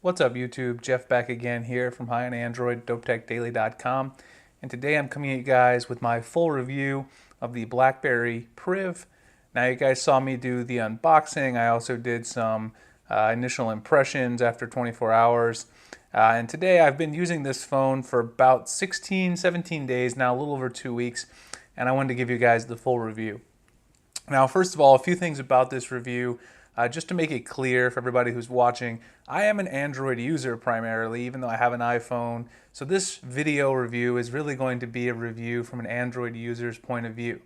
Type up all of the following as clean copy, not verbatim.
What's up YouTube? Jeff back again here from High on Android, dopetechdaily.com, and today I'm coming at you guys with my full review of the Blackberry Priv. Now you guys saw me do the unboxing. I also did some initial impressions after 24 hours. And today I've been using this phone for about 17 days now, a little over 2 weeks, and I wanted to give you guys the full review. Now, first of all, a few things about this review. Just to make it clear for everybody who's watching, I am an Android user primarily, even though I have an iPhone. So this video review is really going to be a review from an Android user's point of view.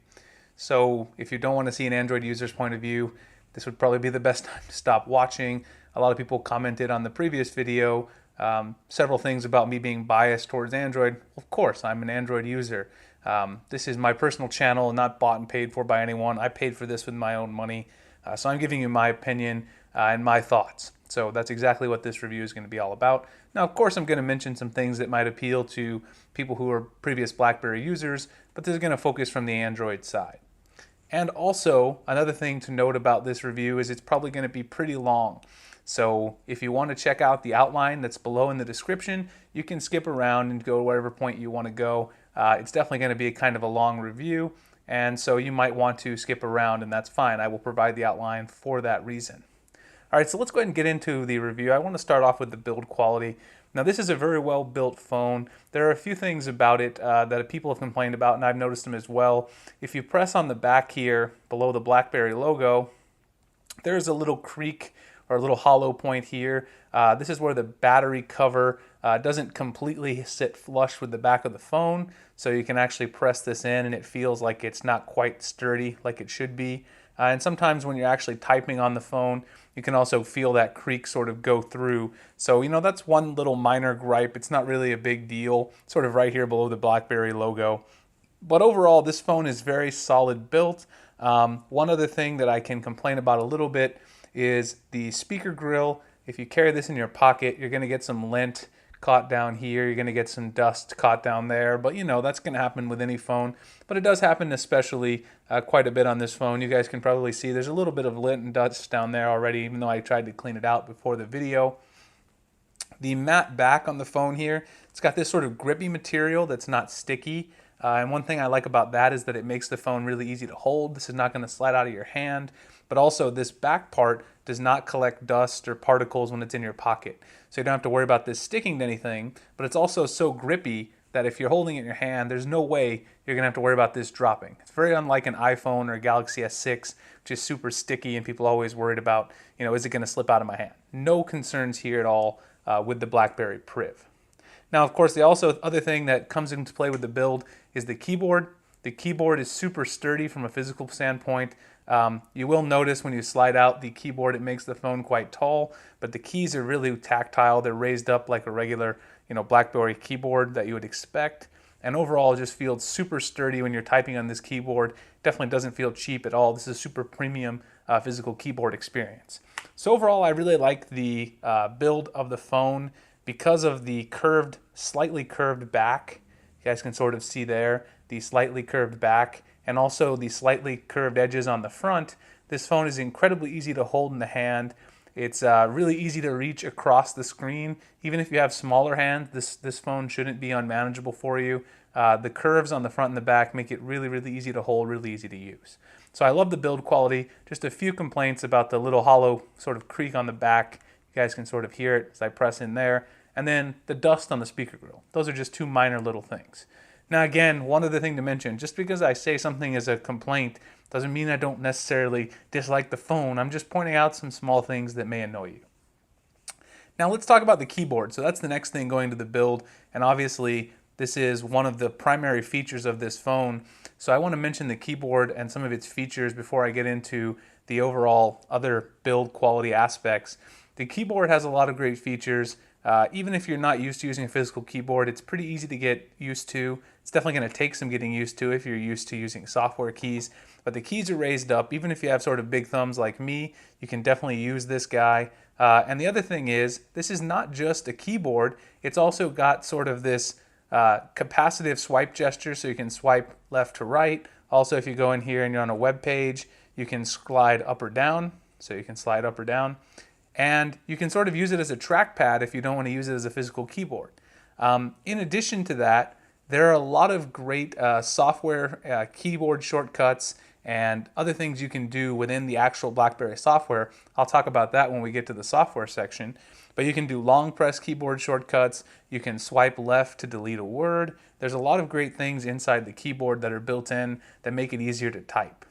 So if you don't want to see an Android user's point of view, this would probably be the best time to stop watching. A lot of people commented on the previous video several things about me being biased towards Android. Of course, I'm an Android user. This is my personal channel, not bought and paid for by anyone. I paid for this with my own money. So I'm giving you my opinion and my thoughts. So that's exactly what this review is going to be all about. Now, of course, I'm going to mention some things that might appeal to people who are previous BlackBerry users, but this is going to focus from the Android side. And also, another thing to note about this review is it's probably going to be pretty long. So if you want to check out the outline that's below in the description, you can skip around and go to whatever point you want to go. It's definitely going to be kind of a long review, and so you might want to skip around, and that's fine. I will provide the outline for that reason. All right, so let's go ahead and get into the review. I want to start off with the build quality. Now, this is a very well built phone. There are a few things about it that people have complained about, and I've noticed them as well. If you press on the back here below the BlackBerry logo, there's a little creak or a little hollow point here. This is where the battery cover doesn't completely sit flush with the back of the phone, so you can actually press this in and it feels like it's not quite sturdy like it should be. And sometimes when you're actually typing on the phone, you can also feel that creak sort of go through. So, that's one little minor gripe. It's not really a big deal, sort of right here below the BlackBerry logo. But overall, this phone is very solid built. One other thing that I can complain about a little bit is the speaker grill. If you carry this in your pocket, you're going to get some lint caught down here. You're going to get some dust caught down there. But that's going to happen with any phone. But it does happen especially quite a bit on this phone. You guys can probably see there's a little bit of lint and dust down there already, even though I tried to clean it out before the video. The matte back on the phone here, it's got this sort of grippy material that's not sticky. And one thing I like about that is that it makes the phone really easy to hold. This is not going to slide out of your hand. But also this back part does not collect dust or particles when it's in your pocket. So you don't have to worry about this sticking to anything. But it's also so grippy that if you're holding it in your hand, there's no way you're going to have to worry about this dropping. It's very unlike an iPhone or a Galaxy S6, which is super sticky and people are always worried about, is it going to slip out of my hand? No concerns here at all with the Blackberry Priv. Now, of course, the other thing that comes into play with the build is the keyboard. The keyboard is super sturdy from a physical standpoint. You will notice when you slide out the keyboard, it makes the phone quite tall, but the keys are really tactile. They're raised up like a regular, BlackBerry keyboard that you would expect. And overall, it just feels super sturdy when you're typing on this keyboard. Definitely doesn't feel cheap at all. This is a super premium physical keyboard experience. So overall, I really like the build of the phone because of the slightly curved back. You guys can sort of see there the slightly curved back and also the slightly curved edges on the front. This phone is incredibly easy to hold in the hand. It's really easy to reach across the screen. Even if you have smaller hands, this phone shouldn't be unmanageable for you. The curves on the front and the back make it really, really easy to hold, really easy to use. So I love the build quality. Just a few complaints about the little hollow sort of creak on the back. You guys can sort of hear it as I press in there. And then the dust on the speaker grill. Those are just two minor little things. Now again, one other thing to mention, just because I say something is a complaint doesn't mean I don't necessarily dislike the phone. I'm just pointing out some small things that may annoy you. Now let's talk about the keyboard. So that's the next thing going to the build, and obviously this is one of the primary features of this phone. So I want to mention the keyboard and some of its features before I get into the overall other build quality aspects. The keyboard has a lot of great features. Even if you're not used to using a physical keyboard, it's pretty easy to get used to. It's definitely going to take some getting used to if you're used to using software keys. But the keys are raised up. Even if you have sort of big thumbs like me, you can definitely use this guy. And the other thing is, this is not just a keyboard. It's also got sort of this capacitive swipe gesture, so you can swipe left to right. Also, if you go in here and you're on a web page, you can slide up or down. So you can slide up or down. And you can sort of use it as a trackpad if you don't want to use it as a physical keyboard. In addition to that, there are a lot of great software keyboard shortcuts and other things you can do within the actual BlackBerry software. I'll talk about that when we get to the software section. But you can do long press keyboard shortcuts. You can swipe left to delete a word. There's a lot of great things inside the keyboard that are built in that make it easier to type.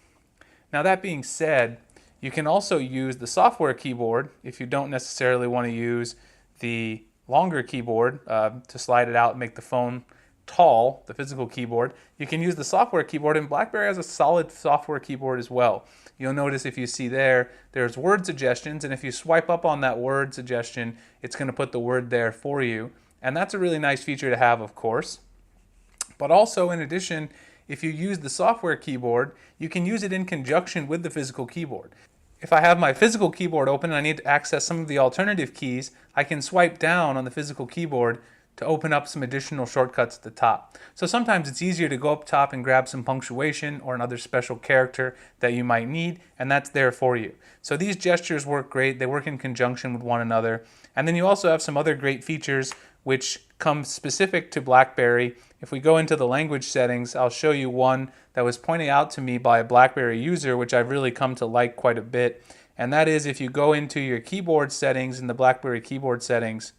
Now that being said, you can also use the software keyboard if you don't necessarily want to use the longer keyboard to slide it out and make the phone tall, the physical keyboard. You can use the software keyboard, and BlackBerry has a solid software keyboard as well. You'll notice if you see there's word suggestions, and if you swipe up on that word suggestion, it's going to put the word there for you. And that's a really nice feature to have, of course. But also, in addition, if you use the software keyboard, you can use it in conjunction with the physical keyboard. If I have my physical keyboard open and I need to access some of the alternative keys, I can swipe down on the physical keyboard to open up some additional shortcuts at the top. So sometimes it's easier to go up top and grab some punctuation or another special character that you might need, and that's there for you. So these gestures work great. They work in conjunction with one another. And then you also have some other great features which come specific to BlackBerry. If we go into the language settings, I'll show you one that was pointed out to me by a BlackBerry user, which I've really come to like quite a bit. And that is if you go into your keyboard settings in the BlackBerry keyboard settings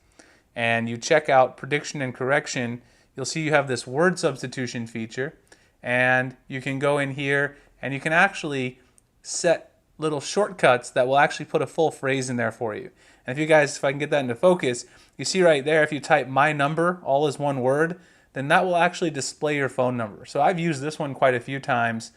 and you check out prediction and correction, you'll see you have this word substitution feature. And you can go in here and you can actually set little shortcuts that will actually put a full phrase in there for you. And if I can get that into focus, you see right there, if you type my number, all is one word, then that will actually display your phone number. So I've used this one quite a few times.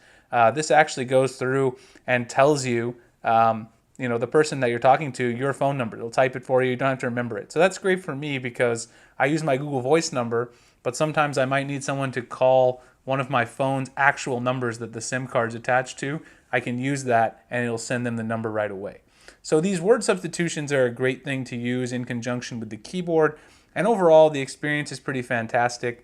This actually goes through and tells you, the person that you're talking to, your phone number. It'll type it for you. You don't have to remember it. So that's great for me because I use my Google Voice number, but sometimes I might need someone to call one of my phone's actual numbers that the SIM card's attached to. I can use that and it'll send them the number right away. So these word substitutions are a great thing to use in conjunction with the keyboard. And overall, the experience is pretty fantastic.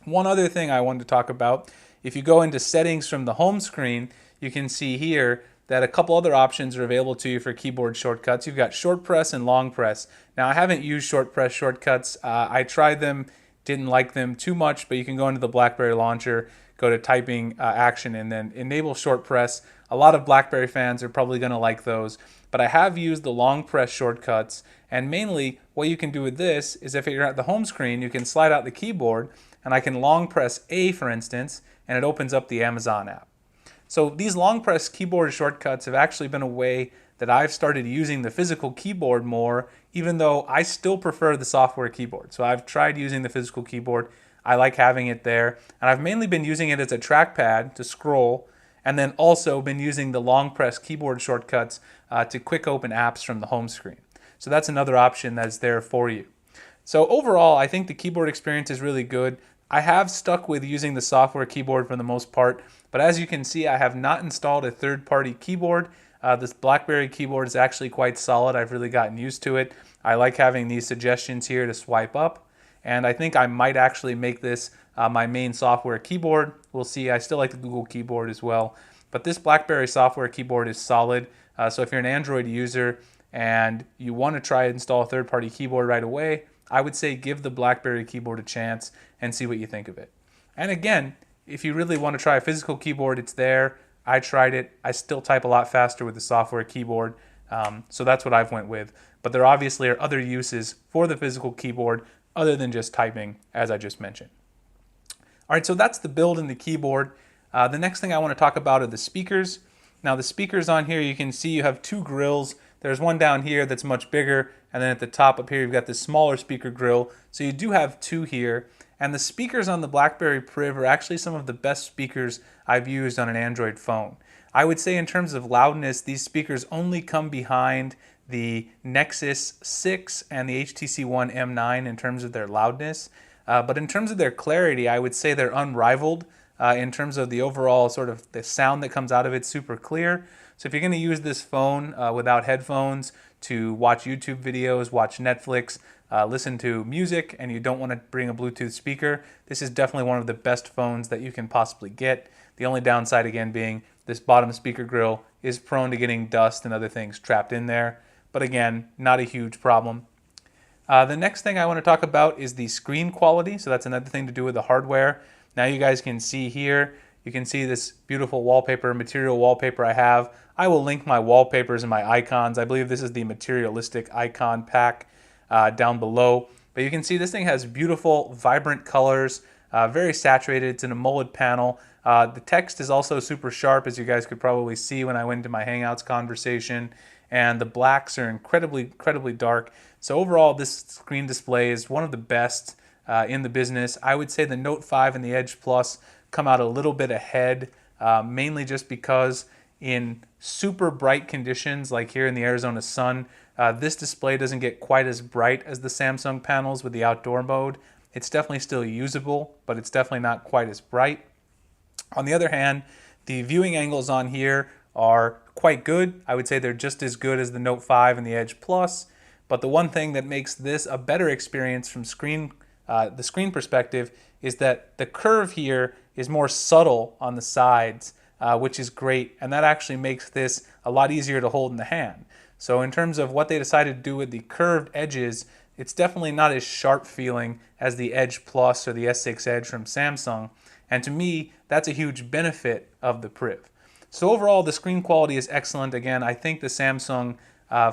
One other thing I wanted to talk about, if you go into settings from the home screen, you can see here that a couple other options are available to you for keyboard shortcuts. You've got short press and long press. Now, I haven't used short press shortcuts. I tried them, didn't like them too much, but you can go into the BlackBerry launcher, go to typing action, and then enable short press. A lot of BlackBerry fans are probably going to like those, but I have used the long press shortcuts, and mainly what you can do with this is if you're at the home screen, you can slide out the keyboard, and I can long press A, for instance, and it opens up the Amazon app. So these long press keyboard shortcuts have actually been a way that I've started using the physical keyboard more, even though I still prefer the software keyboard. So I've tried using the physical keyboard. I like having it there, and I've mainly been using it as a trackpad to scroll, and then also been using the long press keyboard shortcuts to quick open apps from the home screen. So that's another option that's there for you. So overall, I think the keyboard experience is really good. I have stuck with using the software keyboard for the most part, but as you can see, I have not installed a third-party keyboard. This BlackBerry keyboard is actually quite solid. I've really gotten used to it. I like having these suggestions here to swipe up, and I think I might actually make this my main software keyboard. We'll see. I still like the Google keyboard as well, but this BlackBerry software keyboard is solid. So if you're an Android user and you want to try and install a third-party keyboard right away, I would say give the BlackBerry keyboard a chance and see what you think of it. And again, if you really want to try a physical keyboard, it's there. I tried it. I still type a lot faster with the software keyboard, so that's what I've went with. But there obviously are other uses for the physical keyboard other than just typing, as I just mentioned. All right, so that's the build and the keyboard. The next thing I want to talk about are the speakers. Now the speakers on here, you can see you have two grills. There's one down here that's much bigger, and then at the top up here you've got this smaller speaker grill. So you do have two here. And the speakers on the Blackberry Priv are actually some of the best speakers I've used on an Android phone. I would say in terms of loudness, these speakers only come behind the Nexus 6 and the HTC One M9 in terms of their loudness. But in terms of their clarity, I would say they're unrivaled in terms of the overall sort of the sound that comes out of it, super clear. So if you're going to use this phone without headphones to watch YouTube videos, watch Netflix, listen to music, and you don't want to bring a Bluetooth speaker, this is definitely one of the best phones that you can possibly get. The only downside, again, being this bottom speaker grill is prone to getting dust and other things trapped in there. but again, not a huge problem. The next thing I want to talk about is the screen quality. So that's another thing to do with the hardware. Now you guys can see here, you can see this beautiful wallpaper, material wallpaper I have. I will link my wallpapers and my icons. I believe this is the materialistic icon pack down below. But you can see this thing has beautiful, vibrant colors, very saturated. It's an AMOLED panel. The text is also super sharp, as you guys could probably see when I went into my Hangouts conversation. And the blacks are incredibly dark. So overall, this screen display is one of the best in the business. I would say the Note 5 and the Edge Plus come out a little bit ahead, mainly just because in super bright conditions, like here in the Arizona sun, this display doesn't get quite as bright as the Samsung panels with the outdoor mode. It's definitely still usable, but it's definitely not quite as bright. On the other hand, the viewing angles on here are quite good. I would say they're just as good as the Note 5 and the Edge Plus. But the one thing that makes this a better experience from the screen perspective is that the curve here is more subtle on the sides, which is great. And that actually makes this a lot easier to hold in the hand. So in terms of what they decided to do with the curved edges, it's definitely not as sharp feeling as the Edge Plus or the S6 Edge from Samsung. And to me, that's a huge benefit of the Priv. So overall, the screen quality is excellent. Again, I think the Samsung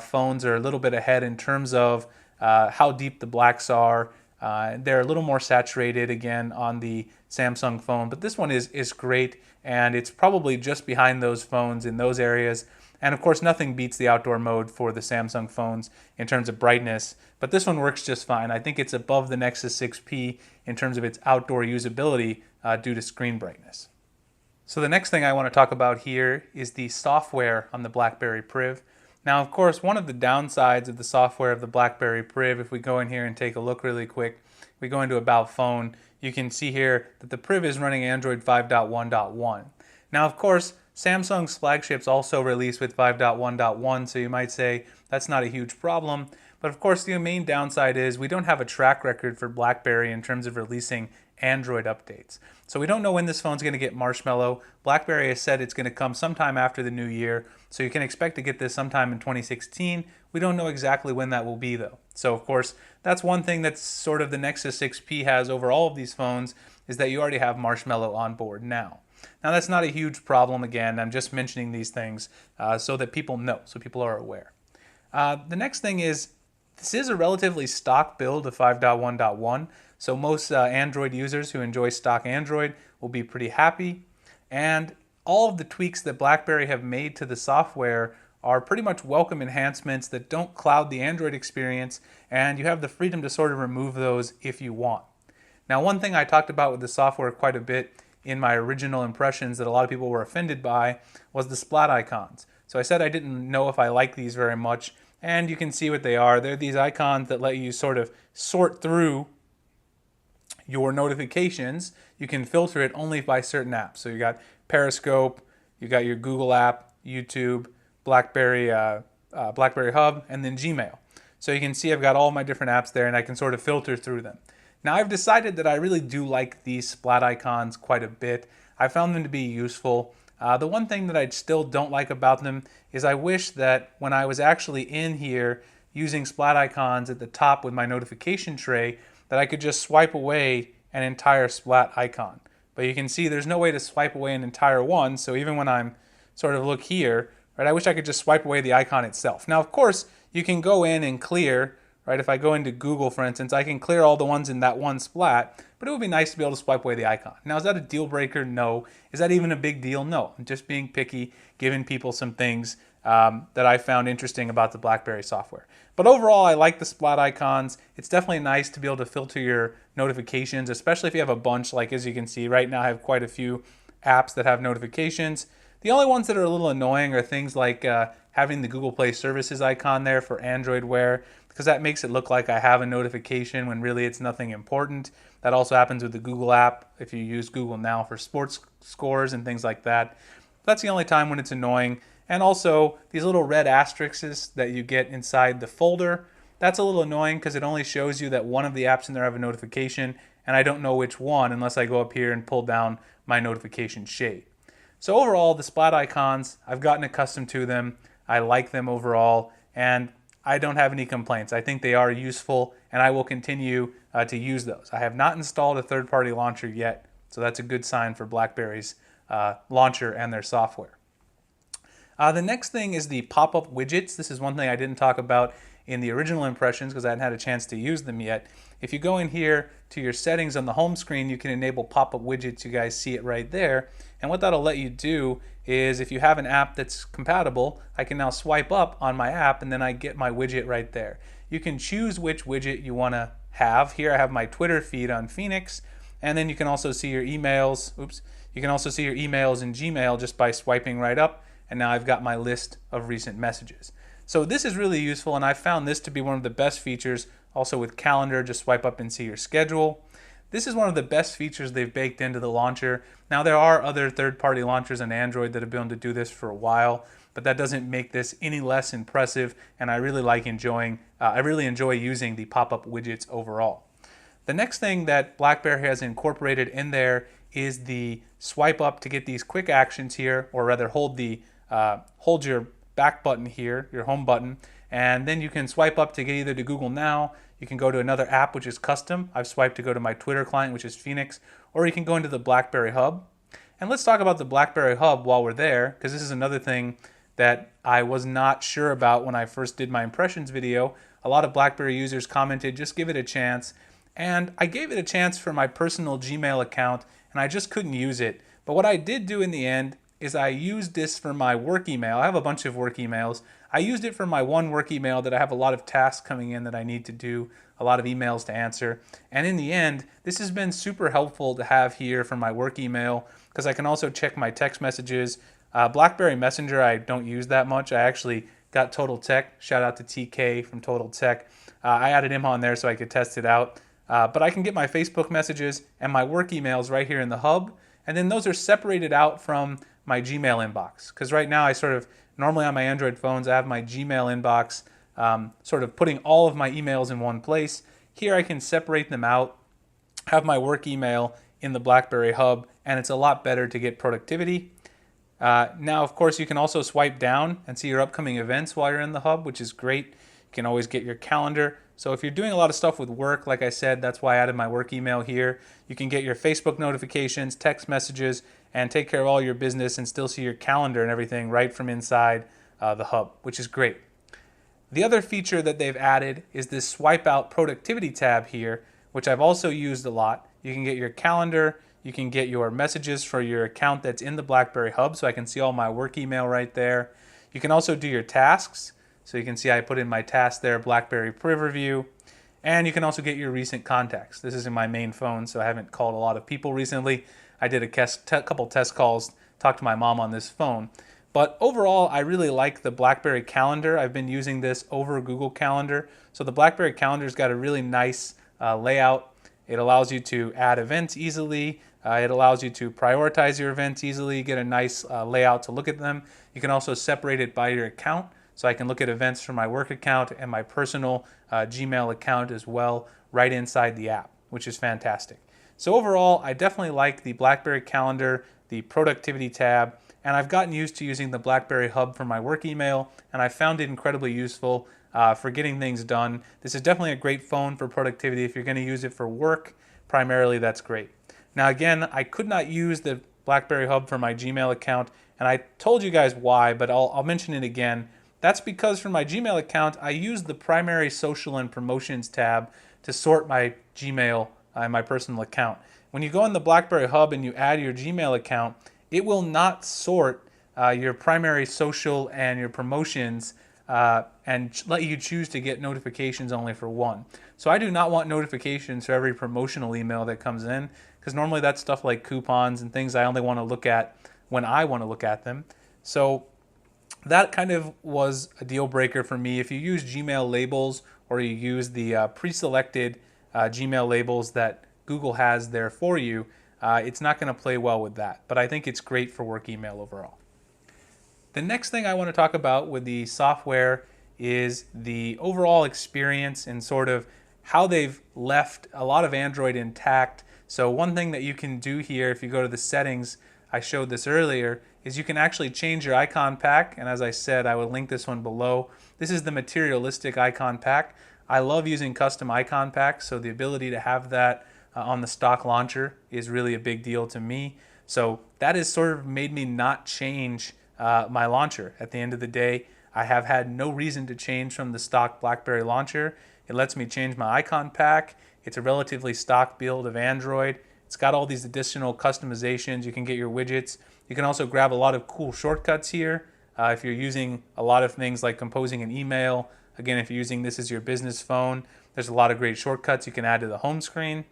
phones are a little bit ahead in terms of how deep the blacks are. They're a little more saturated again on the Samsung phone, but this one is great, and it's probably just behind those phones in those areas. And of course, nothing beats the outdoor mode for the Samsung phones in terms of brightness, but this one works just fine. I think it's above the Nexus 6P in terms of its outdoor usability due to screen brightness. So the next thing I want to talk about here is the software on the Blackberry Priv. Now, of course, one of the downsides of the software of the Blackberry Priv, if we go in here and take a look really quick, we go into About Phone, you can see here that the Priv is running Android 5.1.1. Now, of course, Samsung's flagships also release with 5.1.1, so you might say that's not a huge problem. But of course, the main downside is we don't have a track record for BlackBerry in terms of releasing Android updates. So we don't know when this phone's going to get Marshmallow. BlackBerry has said it's going to come sometime after the new year, so you can expect to get this sometime in 2016. We don't know exactly when that will be though. So of course, that's one thing that's sort of the Nexus 6P has over all of these phones, is that you already have Marshmallow on board now. Now that's not a huge problem. Again, I'm just mentioning these things so that people know, so people are aware. The next thing is, this is a relatively stock build of 5.1.1, so most Android users who enjoy stock Android will be pretty happy. And all of the tweaks that BlackBerry have made to the software are pretty much welcome enhancements that don't cloud the Android experience, and you have the freedom to sort of remove those if you want. Now, one thing I talked about with the software quite a bit in my original impressions that a lot of people were offended by was the splat icons. So I said I didn't know if I like these very much, and you can see what they are. They're these icons that let you sort of sort through your notifications. You can filter it only by certain apps. So you got Periscope, you got your Google app, YouTube, BlackBerry Hub, and then Gmail. So you can see I've got all my different apps there, and I can sort of filter through them. Now I've decided that I really do like these splat icons quite a bit. I found them to be useful. The one thing that I still don't like about them is I wish that when I was actually in here using splat icons at the top with my notification tray, that I could just swipe away an entire splat icon. But you can see there's no way to swipe away an entire one, so even when I'm sort of look here, right, I wish I could just swipe away the icon itself. Now, of course, you can go in and clear, right, if I go into Google, for instance, I can clear all the ones in that one splat, but it would be nice to be able to swipe away the icon. Now, is that a deal breaker? No. Is that even a big deal? No. I'm just being picky, giving people some things that I found interesting about the BlackBerry software. But overall, I like the splat icons. It's definitely nice to be able to filter your notifications, especially if you have a bunch. Like as you can see right now, I have quite a few apps that have notifications. The only ones that are a little annoying are things like having the Google Play Services icon there for Android Wear, because that makes it look like I have a notification when really it's nothing important. That also happens with the Google app if you use Google Now for sports scores and things like that. That's the only time when it's annoying. And also these little red asterisks that you get inside the folder, that's a little annoying because it only shows you that one of the apps in there have a notification, and I don't know which one unless I go up here and pull down my notification shade. So overall, the splat icons, I've gotten accustomed to them. I like them overall, and I don't have any complaints. I think they are useful, and I will continue to use those. I have not installed a third-party launcher yet, so that's a good sign for BlackBerry's launcher and their software. The next thing is the pop-up widgets. This is one thing I didn't talk about in the original impressions because I hadn't had a chance to use them yet. If you go in here to your settings on the home screen, you can enable pop-up widgets. You guys see it right there. And what that'll let you do is if you have an app that's compatible, I can now swipe up on my app and then I get my widget right there. You can choose which widget you want to have. Here I have my Twitter feed on Phoenix, and then you can also see your emails. You can also see your emails in Gmail just by swiping right up, and now I've got my list of recent messages. So this is really useful, and I found this to be one of the best features. Also with Calendar, just swipe up and see your schedule. This is one of the best features they've baked into the launcher. Now there are other third-party launchers on Android that have been able to do this for a while, but that doesn't make this any less impressive, and I really enjoy using the pop-up widgets overall. The next thing that BlackBerry has incorporated in there is the swipe up to get these quick actions here, or rather hold your back button here, your home button, and then you can swipe up to get either to Google Now, you can go to another app which is custom. I've swiped to go to my Twitter client, which is Phoenix, or you can go into the BlackBerry Hub. And let's talk about the BlackBerry Hub while we're there, because this is another thing that I was not sure about when I first did my impressions video. A lot of BlackBerry users commented, just give it a chance. And I gave it a chance for my personal Gmail account, and I just couldn't use it. But what I did do in the end is I used this for my work email. I have a bunch of work emails. I used it for my one work email that I have a lot of tasks coming in that I need to do, a lot of emails to answer. And in the end, this has been super helpful to have here for my work email because I can also check my text messages. BlackBerry Messenger, I don't use that much. I actually got Total Tech. Shout out to TK from Total Tech. I added him on there so I could test it out. But I can get my Facebook messages and my work emails right here in the hub. And then those are separated out from my Gmail inbox. Because right now normally on my Android phones, I have my Gmail inbox sort of putting all of my emails in one place. Here I can separate them out, have my work email in the BlackBerry Hub, and it's a lot better to get productivity. Now, of course, you can also swipe down and see your upcoming events while you're in the hub, which is great. You can always get your calendar. So if you're doing a lot of stuff with work, like I said, that's why I added my work email here. You can get your Facebook notifications, text messages, and take care of all your business and still see your calendar and everything right from inside the hub, which is great. The other feature that they've added is this swipe out productivity tab here, which I've also used a lot. You can get your calendar, you can get your messages for your account that's in the BlackBerry Hub, so I can see all my work email right there. You can also do your tasks. So you can see I put in my task there, Blackberry Priv review. And you can also get your recent contacts. This is in my main phone, so I haven't called a lot of people recently. I did a couple test calls, talked to my mom on this phone. But overall, I really like the BlackBerry Calendar. I've been using this over Google Calendar. So the BlackBerry Calendar's got a really nice layout. It allows you to add events easily. It allows you to prioritize your events easily, get a nice layout to look at them. You can also separate it by your account. So I can look at events from my work account and my personal Gmail account as well right inside the app, which is fantastic. So overall, I definitely like the BlackBerry Calendar, the productivity tab, and I've gotten used to using the BlackBerry Hub for my work email, and I found it incredibly useful for getting things done. This is definitely a great phone for productivity. If you're going to use it for work, primarily that's great. Now again, I could not use the BlackBerry Hub for my Gmail account, and I told you guys why, but I'll mention it again. That's because for my Gmail account, I use the primary social and promotions tab to sort my Gmail and my personal account. When you go in the BlackBerry Hub and you add your Gmail account, it will not sort your primary social and your promotions and let you choose to get notifications only for one. So I do not want notifications for every promotional email that comes in, because normally that's stuff like coupons and things I only want to look at when I want to look at them. So that kind of was a deal breaker for me. If you use Gmail labels or you use the pre-selected Gmail labels that Google has there for you, it's not going to play well with that. But I think it's great for work email overall. The next thing I want to talk about with the software is the overall experience and sort of how they've left a lot of Android intact. So one thing that you can do here, if you go to the settings, I showed this earlier, is you can actually change your icon pack, and as I said, I will link this one below. This is the materialistic icon pack. I love using custom icon packs, so the ability to have that on the stock launcher is really a big deal to me. So that has sort of made me not change my launcher. At the end of the day, I have had no reason to change from the stock BlackBerry launcher. It lets me change my icon pack. It's a relatively stock build of Android. It's got all these additional customizations. You can get your widgets. You can also grab a lot of cool shortcuts here. If you're using a lot of things like composing an email, again, if you're using this as your business phone, there's a lot of great shortcuts you can add to the home screen.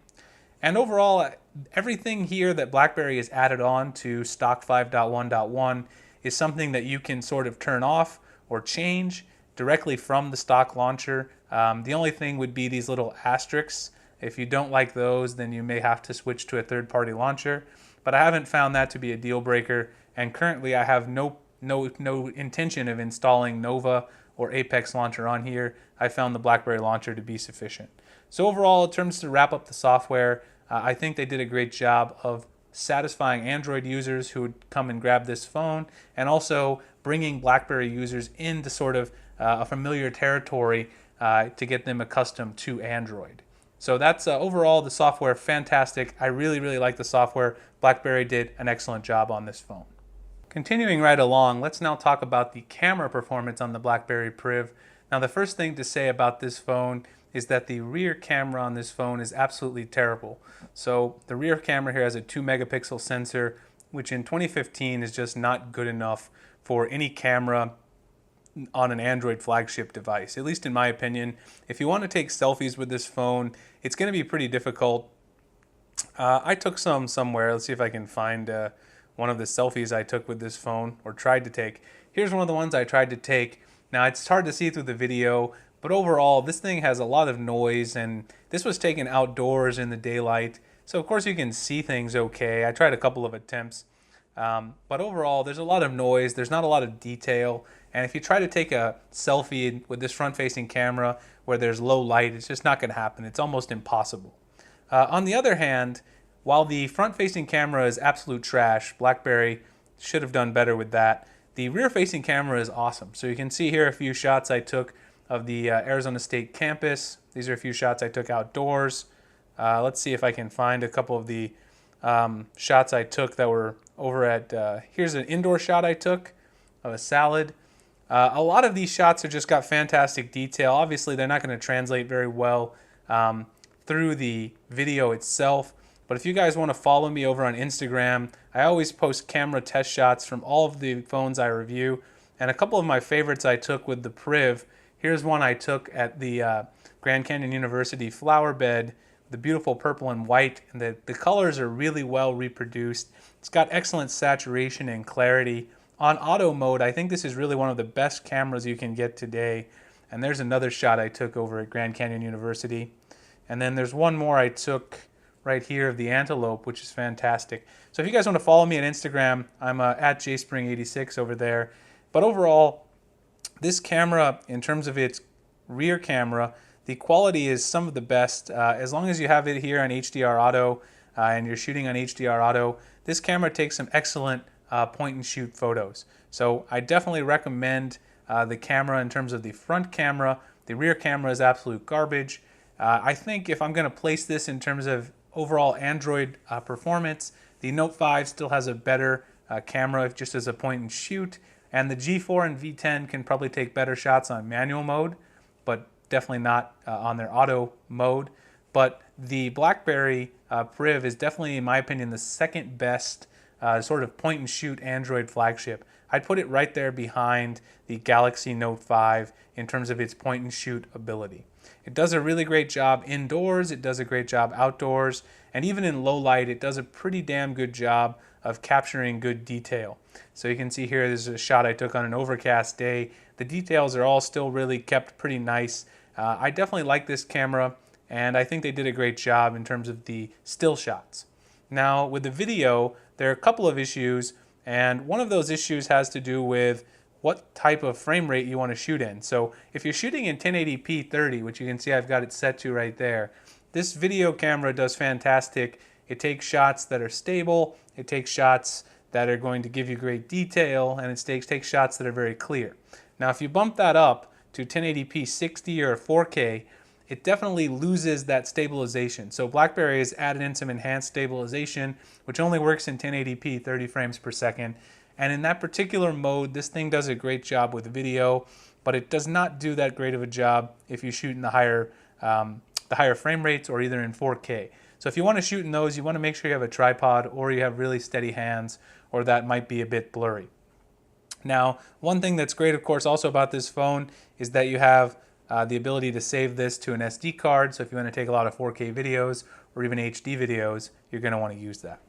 And overall, everything here that BlackBerry has added on to stock 5.1.1 is something that you can sort of turn off or change directly from the stock launcher. The only thing would be these little asterisks. If you don't like those, then you may have to switch to a third-party launcher. But I haven't found that to be a deal breaker, and currently I have no intention of installing Nova or Apex launcher on here. I found the BlackBerry launcher to be sufficient. So overall, in terms to wrap up the software, I think they did a great job of satisfying Android users who would come and grab this phone, and also bringing BlackBerry users into sort of a familiar territory to get them accustomed to Android. So that's overall the software fantastic. I really like the software. BlackBerry did an excellent job on this phone. Continuing right along, let's now talk about the camera performance on the BlackBerry Priv. Now the first thing to say about this phone is that the rear camera on this phone is absolutely terrible. So the rear camera here has a 2 megapixel sensor, which in 2015 is just not good enough for any camera on an Android flagship device, at least in my opinion. If you want to take selfies with this phone, it's going to be pretty difficult. I took some somewhere. Let's see if I can find one of the selfies I took with this phone, or tried to take. Here's one of the ones I tried to take. Now it's hard to see through the video, but overall this thing has a lot of noise, and this was taken outdoors in the daylight, so of course you can see things okay. I tried a couple of attempts, but overall there's a lot of noise, there's not a lot of detail, and if you try to take a selfie with this front-facing camera where there's low light, it's just not going to happen. It's almost impossible. On the other hand, while the front-facing camera is absolute trash, BlackBerry should have done better with that, the rear-facing camera is awesome. So you can see here a few shots I took of the Arizona State campus. These are a few shots I took outdoors. Let's see if I can find a couple of the shots I took that were over at, here's an indoor shot I took of a salad. A lot of these shots have just got fantastic detail. Obviously, they're not going to translate very well through the video itself. But if you guys want to follow me over on Instagram, I always post camera test shots from all of the phones I review. And a couple of my favorites I took with the Priv. Here's one I took at the Grand Canyon University flower bed, the beautiful purple and white, and the colors are really well reproduced. It's got excellent saturation and clarity. On auto mode, I think this is really one of the best cameras you can get today. And there's another shot I took over at Grand Canyon University. And then there's one more I took right here of the antelope, which is fantastic. So if you guys want to follow me on Instagram, I'm at jspring86 over there. But overall, this camera, in terms of its rear camera, the quality is some of the best. As long as you have it here on HDR Auto and you're shooting on HDR Auto, this camera takes some excellent point and shoot photos. So I definitely recommend the camera in terms of the front camera. The rear camera is absolute garbage. I think if I'm going to place this in terms of overall Android performance, the Note 5 still has a better camera just as a point and shoot, and the G4 and V10 can probably take better shots on manual mode, but definitely not on their auto mode. But the BlackBerry Priv is definitely, in my opinion, the second best sort of point and shoot Android flagship. I'd put it right there behind the Galaxy Note 5 in terms of its point and shoot ability. It does a really great job indoors, it does a great job outdoors, and even in low light it does a pretty damn good job of capturing good detail. So you can see here there's a shot I took on an overcast day. The details are all still really kept pretty nice. I definitely like this camera, and I think they did a great job in terms of the still shots. Now with the video, there are a couple of issues, and one of those issues has to do with what type of frame rate you want to shoot in. So if you're shooting in 1080p 30, which you can see I've got it set to right there, this video camera does fantastic. It takes shots that are stable, it takes shots that are going to give you great detail, and it takes shots that are very clear. Now, if you bump that up to 1080p 60 or 4K, it definitely loses that stabilization. So BlackBerry has added in some enhanced stabilization, which only works in 1080p 30 frames per second. And in that particular mode, this thing does a great job with video, but it does not do that great of a job if you shoot in the higher frame rates or either in 4K. So if you want to shoot in those, you want to make sure you have a tripod or you have really steady hands, or that might be a bit blurry. Now, one thing that's great, of course, also about this phone is that you have the ability to save this to an SD card. So if you want to take a lot of 4K videos or even HD videos, you're going to want to use that.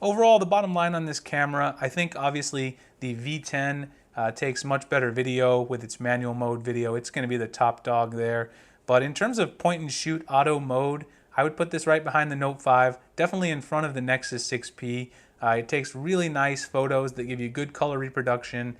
Overall, the bottom line on this camera, I think obviously the V10 takes much better video with its manual mode video. It's going to be the top dog there. But in terms of point and shoot auto mode, I would put this right behind the Note 5, definitely in front of the Nexus 6P. It takes really nice photos that give you good color reproduction.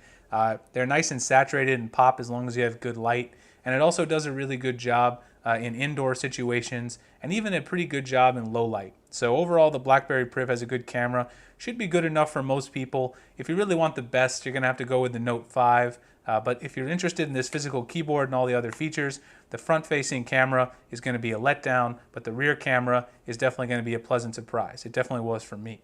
They're nice and saturated and pop as long as you have good light. And it also does a really good job in indoor situations, and even a pretty good job in low light. So overall, the Blackberry Priv has a good camera. Should be good enough for most people. If you really want the best, you're going to have to go with the Note 5. But if you're interested in this physical keyboard and all the other features, the front-facing camera is going to be a letdown, but the rear camera is definitely going to be a pleasant surprise. It definitely was for me.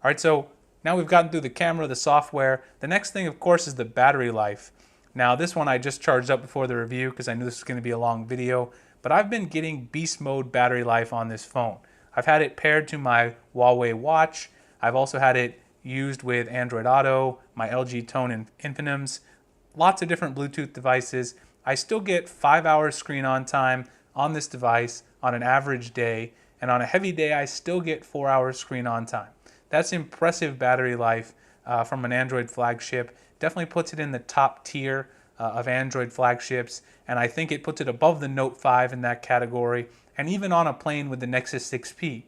All right, so now we've gotten through the camera, the software. The next thing, of course, is the battery life. Now, this one I just charged up before the review because I knew this was going to be a long video, but I've been getting beast mode battery life on this phone. I've had it paired to my Huawei watch. I've also had it used with Android Auto, my LG Tone and Infinims, lots of different Bluetooth devices. I still get 5 hours screen on time on this device on an average day, and on a heavy day I still get 4 hours screen on time. That's impressive battery life from an Android flagship. Definitely puts it in the top tier of Android flagships, and I think it puts it above the Note 5 in that category, and even on a plane with the Nexus 6P.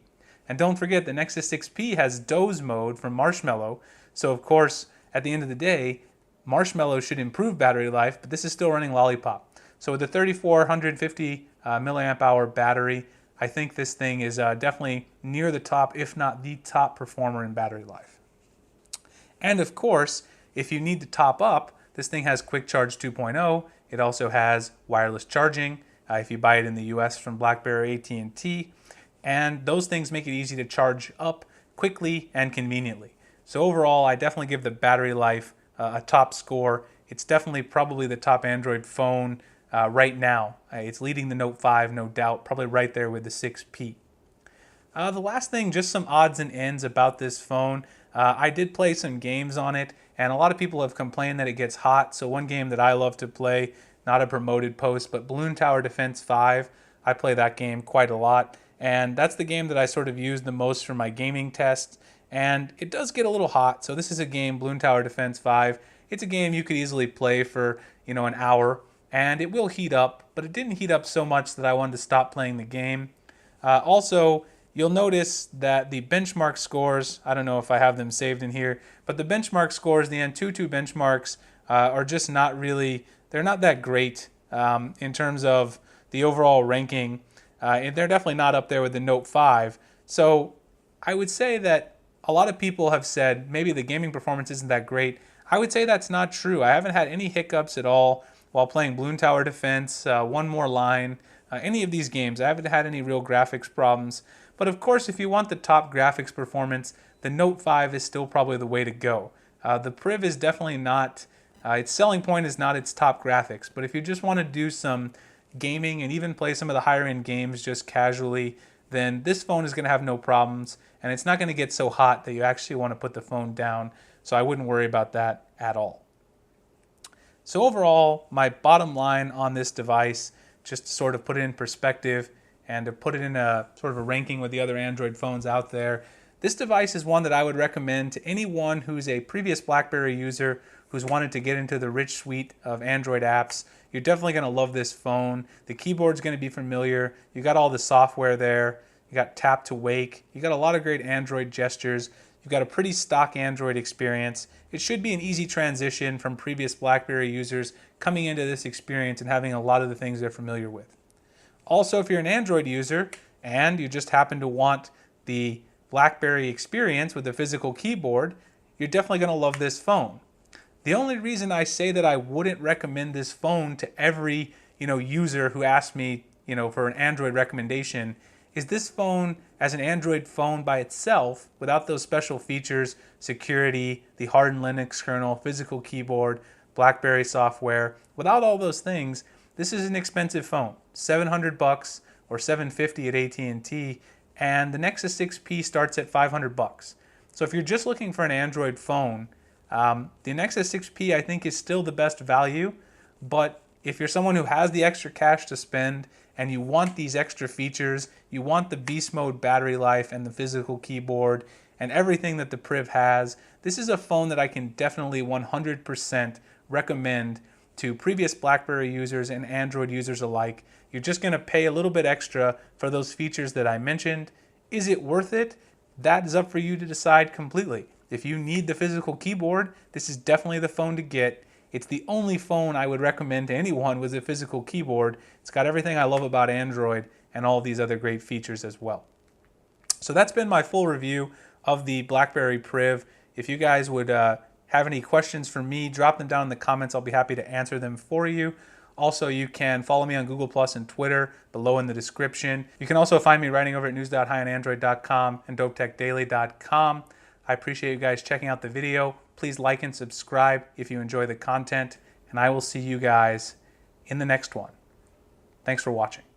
And don't forget, the Nexus 6P has doze mode from Marshmallow, so of course, at the end of the day, Marshmallow should improve battery life, but this is still running Lollipop. So with the 3450 milliamp hour battery, I think this thing is definitely near the top, if not the top performer in battery life. And of course, if you need to top up, this thing has Quick Charge 2.0. It also has wireless charging if you buy it in the US from Blackberry, AT&T. And those things make it easy to charge up quickly and conveniently. So overall, I definitely give the battery life a top score. It's definitely probably the top Android phone right now. It's leading the Note 5, no doubt, probably right there with the 6P. The last thing, just some odds and ends about this phone. I did play some games on it, and a lot of people have complained that it gets hot. So one game that I love to play, not a promoted post, but Balloon Tower Defense 5, I play that game quite a lot. And that's the game that I sort of use the most for my gaming tests. And it does get a little hot. So this is a game, Balloon Tower Defense 5. It's a game you could easily play for, an hour. And it will heat up, but it didn't heat up so much that I wanted to stop playing the game. Also, you'll notice that the benchmark scores, I don't know if I have them saved in here, but the benchmark scores, the Antutu benchmarks, are just not really, they're not that great in terms of the overall ranking. And they're definitely not up there with the Note 5. So I would say that a lot of people have said maybe the gaming performance isn't that great. I would say that's not true. I haven't had any hiccups at all while playing Balloon Tower Defense, One More Line, any of these games. I haven't had any real graphics problems. But of course, if you want the top graphics performance, the Note 5 is still probably the way to go. The Priv is definitely not, its selling point is not its top graphics. But if you just want to do some gaming and even play some of the higher end games just casually, then this phone is going to have no problems, and it's not going to get so hot that you actually want to put the phone down. So I wouldn't worry about that at all. So overall, my bottom line on this device, just to sort of put it in perspective and to put it in a sort of a ranking with the other Android phones out there, this device is one that I would recommend to anyone who's a previous BlackBerry user who's wanted to get into the rich suite of Android apps. You're definitely going to love this phone. The keyboard's going to be familiar. You got all the software there. You got tap to wake. You got a lot of great Android gestures. You've got a pretty stock Android experience. It should be an easy transition from previous BlackBerry users coming into this experience and having a lot of the things they're familiar with. Also, if you're an Android user and you just happen to want the BlackBerry experience with the physical keyboard, you're definitely going to love this phone. The only reason I say that I wouldn't recommend this phone to every, user who asks me, for an Android recommendation is this phone as an Android phone by itself, without those special features, security, the hardened Linux kernel, physical keyboard, BlackBerry software, without all those things, this is an expensive phone. $700 or $750 at AT&T, and the Nexus 6P starts at $500. So if you're just looking for an Android phone, the Nexus 6P I think is still the best value, but if you're someone who has the extra cash to spend and you want these extra features, you want the beast mode battery life and the physical keyboard and everything that the Priv has, this is a phone that I can definitely 100% recommend to previous BlackBerry users and Android users alike. You're just going to pay a little bit extra for those features that I mentioned. Is it worth it? That is up for you to decide completely. If you need the physical keyboard, this is definitely the phone to get. It's the only phone I would recommend to anyone with a physical keyboard. It's got everything I love about Android and all these other great features as well. So that's been my full review of the BlackBerry Priv. If you guys would have any questions for me, drop them down in the comments. I'll be happy to answer them for you. Also, you can follow me on Google Plus and Twitter below in the description. You can also find me writing over at news.highandandroid.com and dopetechdaily.com. I appreciate you guys checking out the video. Please like and subscribe if you enjoy the content, and I will see you guys in the next one. Thanks for watching.